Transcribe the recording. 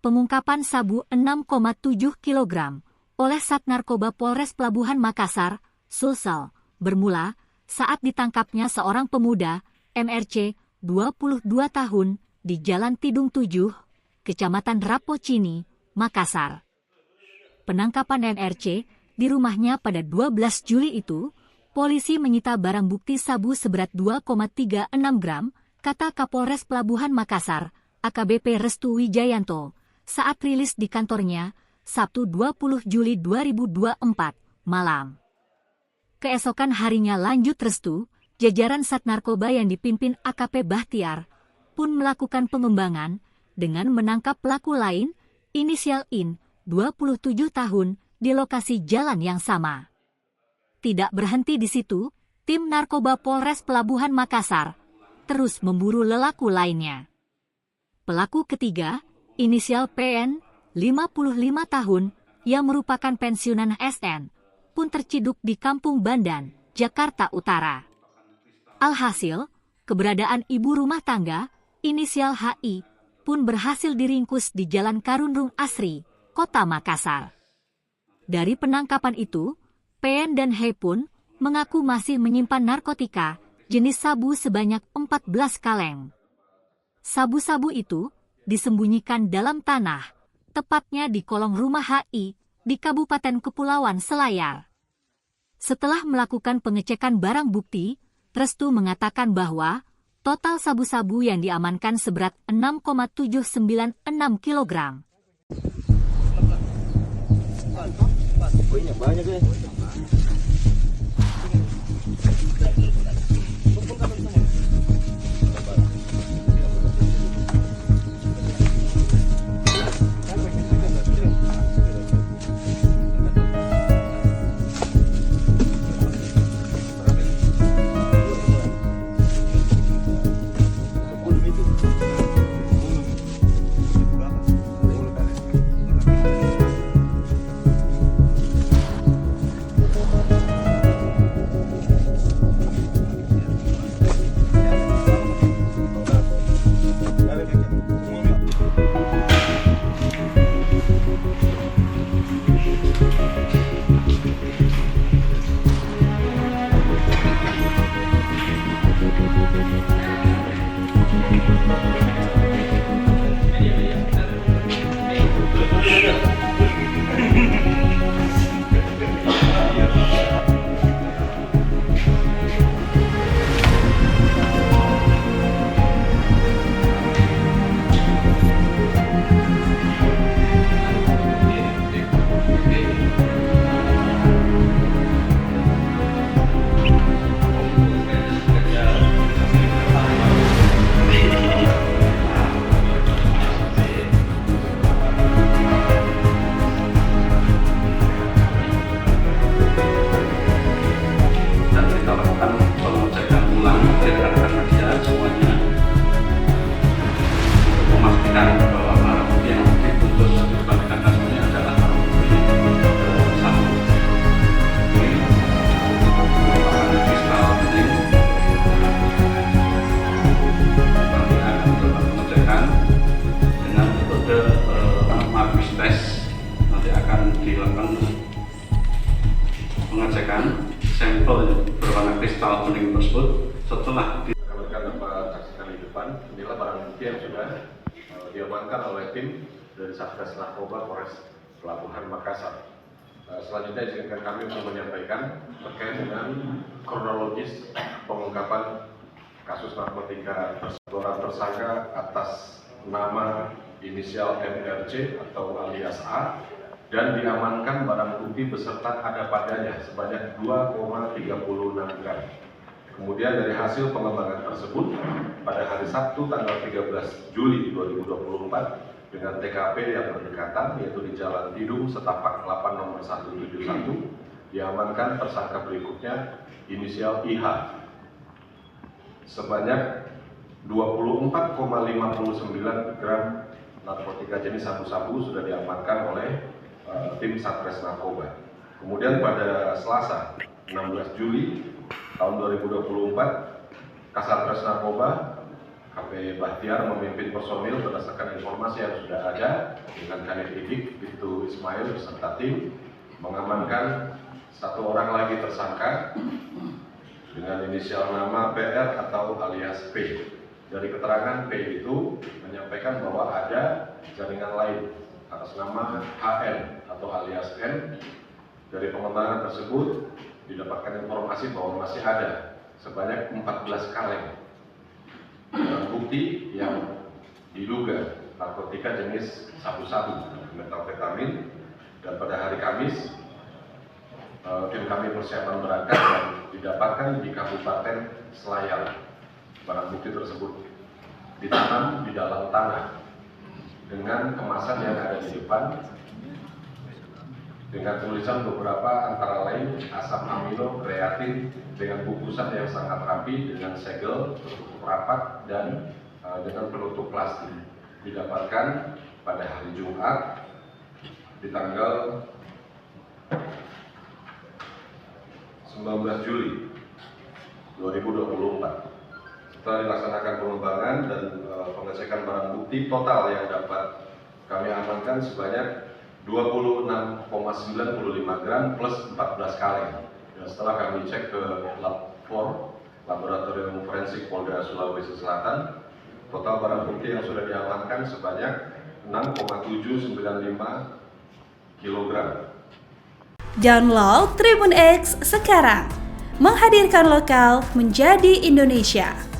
pengungkapan sabu 6,7 kg oleh Sat Narkoba Polres Pelabuhan Makassar, Sulsel, bermula saat ditangkapnya seorang pemuda, MRC, 22 tahun, di Jalan Tidung 7, Kecamatan Rapocini, Makassar. Penangkapan MRC di rumahnya pada 12 Juli itu, polisi menyita barang bukti sabu seberat 2,36 gram, kata Kapolres Pelabuhan Makassar, AKBP Restu Wijayanto, saat rilis di kantornya, Sabtu 20 Juli 2024, malam. Keesokan harinya lanjut Restu, jajaran Sat Narkoba yang dipimpin AKP Bahtiar, pun melakukan pengembangan dengan menangkap pelaku lain, inisial IN, 27 tahun, di lokasi jalan yang sama. Tidak berhenti di situ, tim narkoba Polres Pelabuhan Makassar terus memburu pelaku lainnya. Pelaku ketiga, inisial PN, 55 tahun, yang merupakan pensiunan SN, pun terciduk di Kampung Bandan, Jakarta Utara. Alhasil, keberadaan ibu rumah tangga, inisial HI, pun berhasil diringkus di Jalan Karundung Asri, Kota Makassar. Dari penangkapan itu, PN dan He pun mengaku masih menyimpan narkotika jenis sabu sebanyak 14 kaleng. Sabu-sabu itu disembunyikan dalam tanah, tepatnya di kolong rumah HI di Kabupaten Kepulauan Selayar. Setelah melakukan pengecekan barang bukti, Restu mengatakan bahwa total sabu-sabu yang diamankan seberat 6,796 kg. Banyak ya. Pengecekan sampel berwarna kristal kuning tersebut setelah rekan dapat saksikan di depan, inilah barang bukti yang sudah diamankan oleh tim dari Satgas Narkoba Polres Pelabuhan Makassar. Selanjutnya izinkan kami untuk menyampaikan terkait dengan kronologis pengungkapan kasus narkotika seorang tersangka atas nama inisial MRC atau alias A, dan diamankan barang bukti beserta ada padanya sebanyak 2,36 gram. Kemudian dari hasil pengembangan tersebut, pada hari Sabtu tanggal 13 Juli 2024 dengan TKP yang berdekatan, yaitu di Jalan Tidung, Setapak 8 nomor 171, diamankan tersangka berikutnya inisial IH sebanyak 24,59 gram narkotika jenis sabu-sabu sudah diamankan oleh tim Satgas Narkoba. Kemudian pada Selasa 16 Juli tahun 2024, Kasatgas Narkoba KP Bahtiar memimpin personil berdasarkan informasi yang sudah ada dengan Kanit Idik, Ibtu Ismail beserta tim mengamankan satu orang lagi tersangka dengan inisial nama PR atau alias P. Dari keterangan P itu menyampaikan bahwa ada jaringan lain atas nama HN atau alias N. Dari pengembangan tersebut didapatkan informasi bahwa masih ada sebanyak 14 kaleng barang bukti yang diduga narkotika jenis sabu-sabu, metamfetamin, dan pada hari Kamis tim kami persiapan berangkat dan didapatkan di Kabupaten Selayar. Barang bukti tersebut ditanam di dalam tanah dengan kemasan yang ada di depan dengan tulisan beberapa antara lain asam amino kreatin dengan bungkusan yang sangat rapi dengan segel tertutup rapat dan dengan penutup plastik. Didapatkan pada hari Jumat di tanggal 19 Juli 2024. Setelah dilaksanakan pengembangan dan pengecekan barang bukti, total yang dapat kami amankan sebanyak 26,95 gram plus 14 kaleng. Dan setelah kami cek ke Lab 4, Laboratorium Forensik Polda Sulawesi Selatan, total barang bukti yang sudah diamankan sebanyak 6,795 kg. Download Tribun X sekarang, menghadirkan lokal menjadi Indonesia.